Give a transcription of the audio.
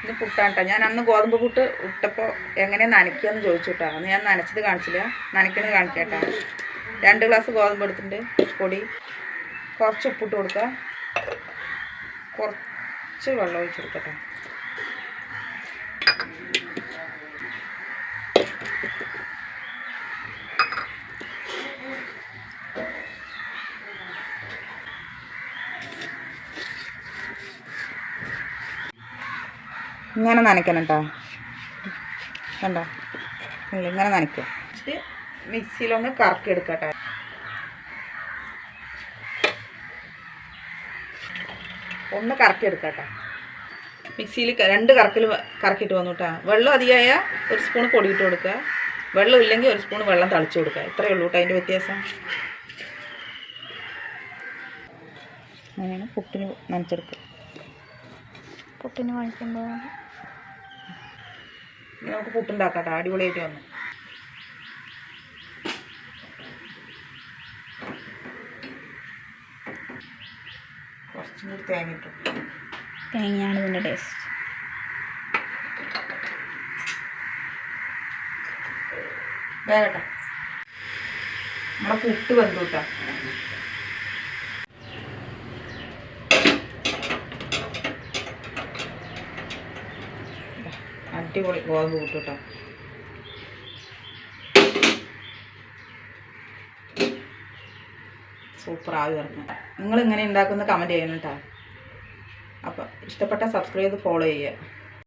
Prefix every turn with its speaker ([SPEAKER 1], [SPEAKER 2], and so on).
[SPEAKER 1] ഇത് പുട്ടാണ് കേട്ടോ. ഞാൻ അന്ന് ഗോതമ്പ് പുട്ട് ഇട്ടപ്പോൾ എങ്ങനെ നനയ്ക്കുകയെന്ന് ചോദിച്ചു കേട്ടോ. അന്ന് ഞാൻ നനച്ചത് കാണിച്ചില്ല, നനയ്ക്കണത് കാണിക്കാം കേട്ടോ. 2 ഗ്ലാസ് ഗോതമ്പ് എടുത്തിട്ടുണ്ട്, പൊടി. കുറച്ച് ഉപ്പിട്ട് കൊടുക്കുക, കുറച്ച് വെള്ളം ഒഴിച്ച് കൊടുക്കട്ടെ. ഇങ്ങനെ നനയ്ക്കണം കേട്ടോ. കണ്ടോ, ഇങ്ങനെ നനയ്ക്കുക. മിക്സിയിലൊന്ന് കറക്കി എടുക്കട്ടെ. ഒന്ന് കറക്കി എടുക്കട്ടെ. മിക്സിയിൽ 2 കറക്കിൽ കറക്കിയിട്ട് വന്നു കേട്ടോ. വെള്ളം അധികമായ 1 സ്പൂൺ പൊടിയിട്ട് കൊടുക്കുക, വെള്ളം ഇല്ലെങ്കിൽ 1 സ്പൂൺ വെള്ളം തളിച്ച് കൊടുക്കുക. ഇത്രയേ ഉള്ളൂ കേട്ടോ അതിൻ്റെ വ്യത്യാസം. അങ്ങനെയാണ് പുട്ടിന് നനച്ചെടുക്കുക.
[SPEAKER 2] പുട്ടിന് വാങ്ങിക്കുമ്പോൾ
[SPEAKER 1] നമുക്ക് പുട്ടുണ്ടാക്കാം കേട്ടോ. അടിപൊളിയായിട്ട് വന്നു. കുറച്ചും കൂടി തേങ്ങ ഇട്ടു.
[SPEAKER 2] തേങ്ങയാണ് ഇതിൻ്റെ ടേസ്റ്റ്.
[SPEAKER 1] വേഗട്ടെ. നമ്മളെ പുട്ട് വെന്തു കേട്ടോ. അടിപൊളി ഗോതമ്പ് പുട്ട് കേട്ടോ. സൂപ്പർ. ആവി വരണം. നിങ്ങൾ ഇങ്ങനെ ഉണ്ടാക്കുന്ന കമൻറ്റ് ചെയ്യണം കേട്ടോ. അപ്പം ഇഷ്ടപ്പെട്ട സബ്സ്ക്രൈബ് ചെയ്ത് ഫോളോ ചെയ്യുക.